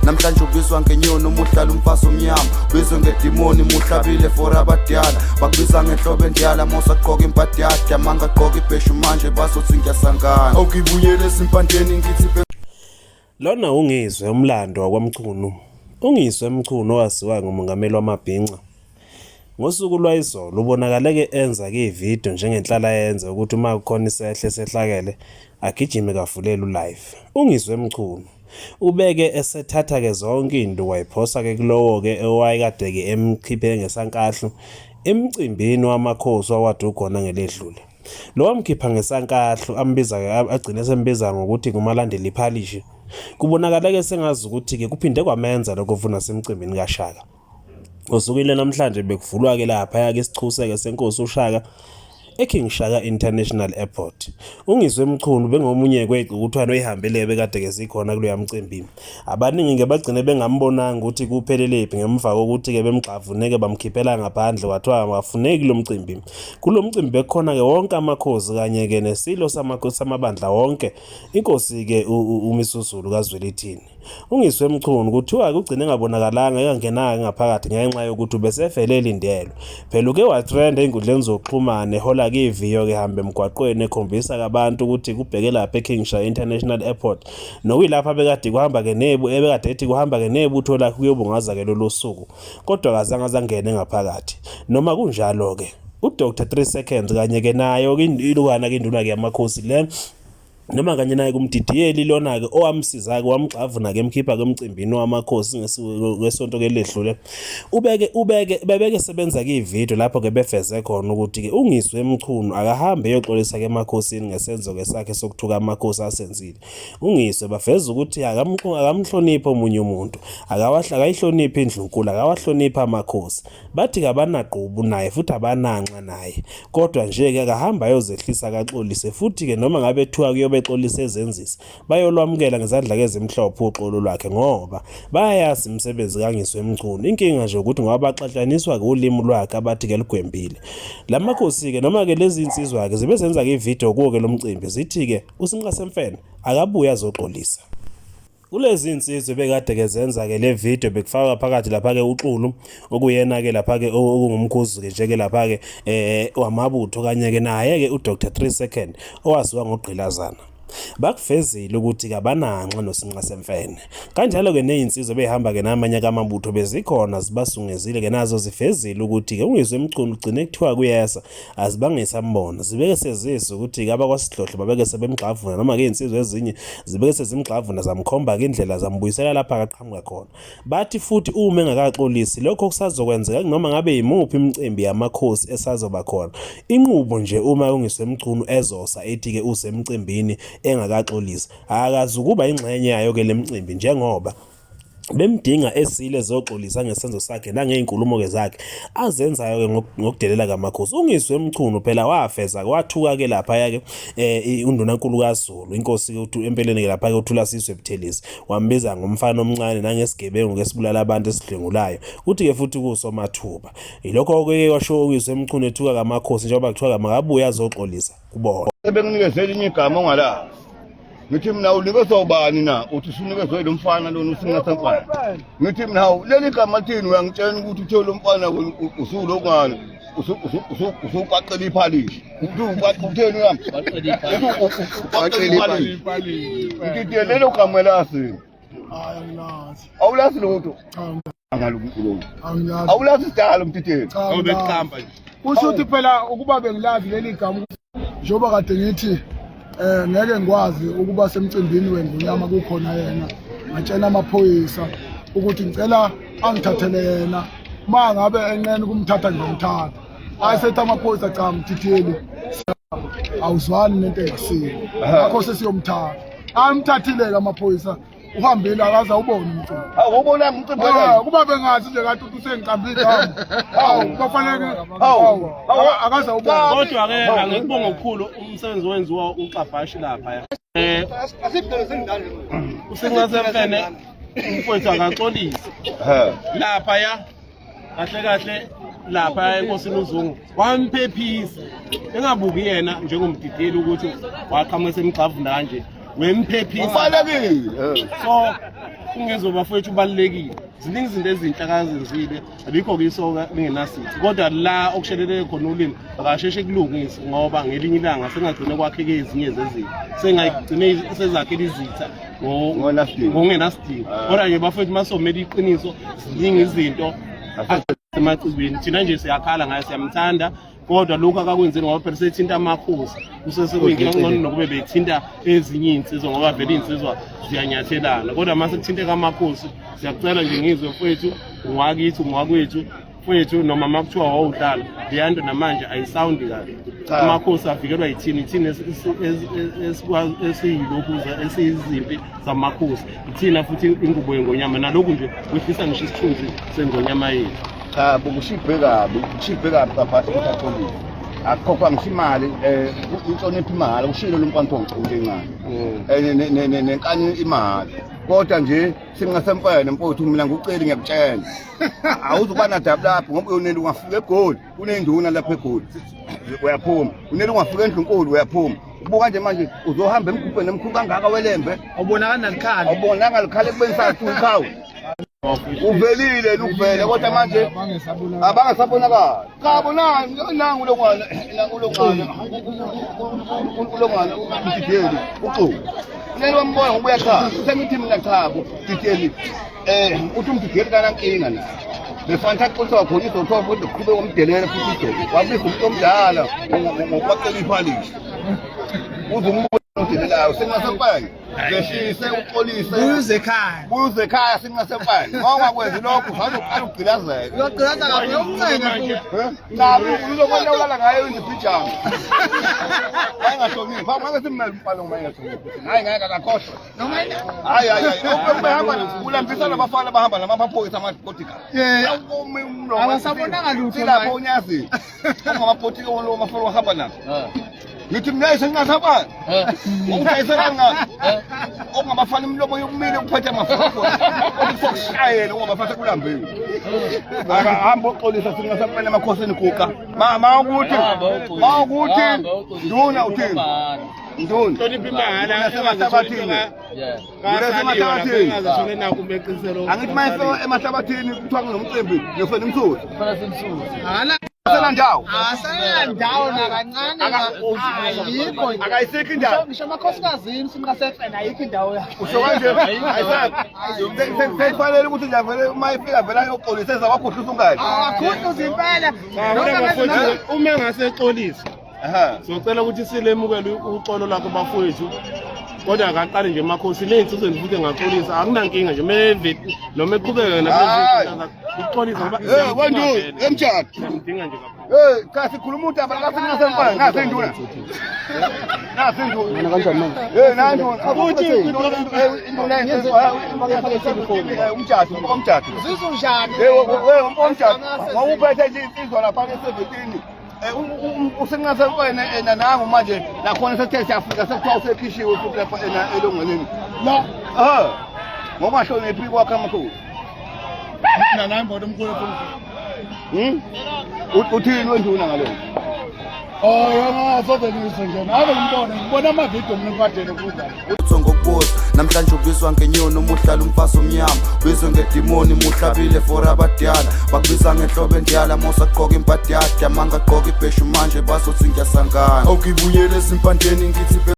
namhlanje ubizwa ngenyoni umuhlala umfazi omnyama ubizwe ngedimoni muhlabile for abadala bakubiza ngehlobo endiyala mosaqoka imbadiyada amanga qoka ibheshu manje bazothi ngiyasangana awukibuyele esimpandeni ngithi lona ungizwe umlando wakwaMchunu ungizwe Mchunu owaziwa ngumongameli wamabhinqa ngosuku lwayizolo ubonakaleke enza ke ivideo njengenhlala yenza ukuthi uma kukhona isehle sehlakele agijime kavulela ulive ungizwe Mchunu ubeke esethatha ke zonke into wayiphosa ke kulowo ke owayekade ke emkhiphe ngesankahlo emcimbini wamakhosi owadu khona ngeledlule lo wamkhipha ngesankahlo ambiza ke agcine sembiza ngokuthi kumalandeli iphalishi kubonakala ke sengazi ukuthi ke kuphinde kwamenza lokho ufuna semcimbini kaShaka osukile namhlanje bekuvulwa ke lapha yake isichuseke senkosi uShaka eKing Shaka International Airport ungizwe Mchunu bengomunye kweqhukuthwana oyihambele bekade ke sikhona kulo yamcimbi abaningi ngebagcine bengambonanga ukuthi kuphelelepi ngemva kokuthi ke bemgxavuneke bamkhiphela ngaphandle wathiwa abafuneki lo mcimbi kulo mcimbi bekhona ke wonke amakhosi kanye ke nesilo samakhosi amabandla wonke inkosi ke uMisuzulu kaZwelithini ungizwe Mchunu kuthiwa kugcine ngabonakalanga engangenanga ngaphakathi ngenxa yokuthi ubesefelele indelo phela uke watrend enkundleni zokuxhumana ehola ke iviyo ke hamba emgwaqweni ekhombisa kabantu ukuthi kubheke lapha eKing Shaka International Airport nokuyilapha bekade kuhamba ke ebekade ethi kuhamba ke neButho lakhe kuyobungaza ke lolu suku kodwa kazange zangene ngaphakathi noma kunjalo ke uDr 3 seconds kanye ke nayo ke ilukana ke induna ke yamakhosi le noma kanye naye kumdidiyeli lona ke owamsiza ke wamgxavuna ke emkhipha kwemcimbini wamakhosi ngesonto ke ledlule bebeke sebenza ke ivideo lapho ke befeze khona ukuthi ke ungizwe Mchunu akahambe eyoxolisa ke emakhosini ngesenzo ke sakhe sokuthuka amakhosi asenzile ungizwe bafeza ukuthi akamhlonipha omunye umuntu akayihlonipha indlunkulu akawahlonipha amakhosi bathi kabanaqhubu naye futhi abananxa naye kodwa nje ke akahamba ayozehlisa kaxolise futhi ke noma ngabe ethuka kuyobe exolisa ezenzisi bayolwamukela ngezandla ezimhlophe uxolo lwakhe ngoba bayayazi imisebenzi kaNgizwe Mchunu inkinga nje ukuthi ngoba baxatshaniswa ngolimi lwakhe abathi ke ligwembile lamakhosi ke noma ke lezi insizwa ke zibe zenza ke ivideo kuwo ke lo mcimbi zithi ke usinqa semfene akabuya azoxolisa kulezi insizwe bekade ke zenza ke le video bekufaka phakathi lapha ke uXulu okuyena ke lapha ke okungumkhuzi ke nje ke lapha ke wamaButho kanye ke naye ke uDr 3 second owaziwa ngogqilazana bakufezile ukuthi kabananxa nosinqa semfene kanjalo ke nezinsizwe behamba ke namanye kaMabutho bezikhona zibasungezile ke nazo zifezile ukuthi ke ungizwe Mchunu ugcine kuthiwa kuyesa azibangesambona zibeke sezizwe ukuthi ke abakwasidlohlo babeke sebemgxavuna noma ke insizwe ezinye zibeke sezimgxavuna zamkhomba ke indlela zambuyisela lapha kaqhamuka khona bathi futhi uma engakaxolisi lokho kusazokwenzeka noma ngabe yimuphi imicimbi yamakhosi esazoba khona inqubo nje uma ungizwe Mchunu ezosa ethi ke usemcimbini engakaxolisa akazukuba ingxenye yayo ke lemcimbi njengoba bemdinga esile zoxolisa ngesenzo sakhe nangeinkulumo ke zakhe azenzayo ke ngokudelela kamakhosi ungizwe Mchunu phela wafeza wathuka ke lapha yake undunankulu kaZulu inkosi ke uthi empeleni ke lapha ke uthula siswe Buthelezi wambiza ngomfana omncane nangesigebengu kesibulala abantu esidlengulayo uthi ke futhi kusomathuba ilokho ke washo ungizwe Mchunu ethuka kamakhosi njengoba kuthiwa makabuya azoxolisa kubona ebenginikezwe elinye igama ongala ngithi mina unikezwe ubani na uthi usunikezwe lo mfana lona usinqa semfana ngithi mina leli gama lithini uyangitshela ukuthi uthe lo mfana usulokungani usuqaqela iphalishi utheni yami uqaqela iphalishi ngithi lelo gama lasi awulazi lutho angalunkulunkulu awulazi sidalo mthitheni awubeqamba kusho ukuthi phela ukuba bengilazi leli gama njengoba kade ngithi ngeke ngikwazi ukuba semcimbini weNgonyama kukhona yena ngatshela amaphoyisa ukuthi ngicela angithathele yena mangabe enqene kumthatha ngomthatha ayisethi amaphoyisa cha mthitheli awuzwani nento engisile ngakho sesiyomthatha amthathile ke amaphoyisa uhambile akaza ubone umcimbi ubona umcimbi kuba bengazi nje kanti usengiqambile kufanele akaza ubone kodwa ke angikubonga okukhulu umsebenzi wenziwa uXabashi lapha usinqa semfene umfowethu akaxolisa lapha ya kahle lapha enkosini uZungu wamphephisa engabuki yena njengomdideli ukuthi waqhamuka semgxavuna kanje wemphephisa ufanelekile so ungizwe bafowethu ubalulekile. Ziningi izinto ezinhle akazenzile, abikho kisoka lingenasithi. Kodwa la okusheleleke khona ulimi akasheshe kulungise ngoba ngelinye ilanga sengagcine kwakheke ezinye zezinto. Sengayigcine sezakhela izitha ngongenasidingo. Kodwa nje bafowethu masomela iqiniso ziningi izinto emacibini. Thina nje siyakhala ngaye siyamthanda. Kodwa lokhu akakwenzeni ngoba phela sethinta amakhosi kusesekuyinkinga ngcono nokube bethinta ezinye insizwa ngoba vele insizwa ziyanyathelana. Kodwa mase kuthinteka amakhosi siyakucela nje ngizwe mfowethu ungakithi ungakwethu mfowethu noma makuthiwa wawudlala leyanto namanje ayisawundi kahle. Amakhosi avikelwa yithini esiyilokhu esiyizimpi zamakhosi ithina futhi ingubo yengonyama nalokhu nje kwehlisa ngisho isithunzi sengonyama yethu. Cha bokushibhe kabi ngaphathi kuthatholi akukhokhwa ngisimali inhlonipho imali ushilo lomkwanto ngicingane nenkani imali kodwa nje singasempene mfowethu mina ngikucela ngiyakutshela awuzuba nadabu lapho ngoba uyonela ungafika eGoli kunenduna lapha eGoli uyaphuma unela ungafika endlunkulu uyaphuma ubuka nje manje uzohamba emkhuphe nemkhulu kangaka welembe awubonakala nalikhala kubeni sathu uvelile ukuvela kodwa manje abangasabonakala kabonani nangu lokwana ulongwana uDideli uxu nene wambona ngobuya cha sengithi mina cha uDideli uthi uMdideli kanankinga na befanta xotha khona izothoba ukuthi uqhube komdelele futhi izo wabisa umuntu omdala ngokwacela iphalishi uzumbuzo udelelayo sengasempani ngehlise uxolise buze ekhaya singasempani ngoba kwenza lokho uzoqala ukugcilazeka uyogcilaza kabi umncane nabi uzokwenza ulala ngayo indipijama ayingahloniphi ngeke simmele umfana ngoba ayingahloniphi hayi ngeke akaKoshwa hayi ubehamba ulambisa nabafana bahamba namaphoyisa amabodyguard abasabonanga lutho lapho unyazi ongamabodyguard lo mafana wahamba nabo ngithi mina sengingasabani ungithayisela ngani ongabafana imlomo yomile ukuphethe amafoko okushayela ongabafana kulambiwe akahamba uxolisa singasapela emakhosini guqa mama ukuthi nduna uthini nduna hlonipha imali asemahlabathini ngazashone nako kumbeqiselo angithi mayifika emahlabathini kuthiwa kunomcimbi ngiyofena imsuzi ndawo ndawo nakancane ayikho akayisikho indawo ngisho amakhosikazi simngasefena ayikho indawo yakhe usho kanje ayisakufanele ukuthi nje vele mayifika vela yoxolisa ezabakhohlisa ungayi akukho impela uma engasexolisa socela ukuthi silemukele uxolo lakho bafowethu kodwa akaqali nje emakhosi nezinsizweni futhi engaxolisa akunankinga nje meveti noma eqhubeke nabezinto uxolisa ngoba wenduna emtshado ngidinga nje kakhulu cha sikhuluma umuntu abasingasempani nasi induna mina kanjani manje futhi induna umtshado sizunjani umtshado wawuphethe nje insizwa lapha esevetini usengasempene nangu manje nakhona sethe siyafika sekuthiwa usekhishiwe futhi lapha elongoleni ngoba hloniphi kwakhe amakhosi nanambodo omkhulu uthini wenduna ngalona ngasozelise nje nabe ngibona amavidiyo mina ngikwadele kuza ngokubuza namhlanje ubizwa ngenyoni umuhlala umfaso omnyama ubizwa ngedimoni muhlabile for abadala bakubiza ngenhlobo endiyala mosaqoka impatiyada mangaqoka ibheshu manje bazothi ngiyasangana awukibuyele ezimpandeni ngithi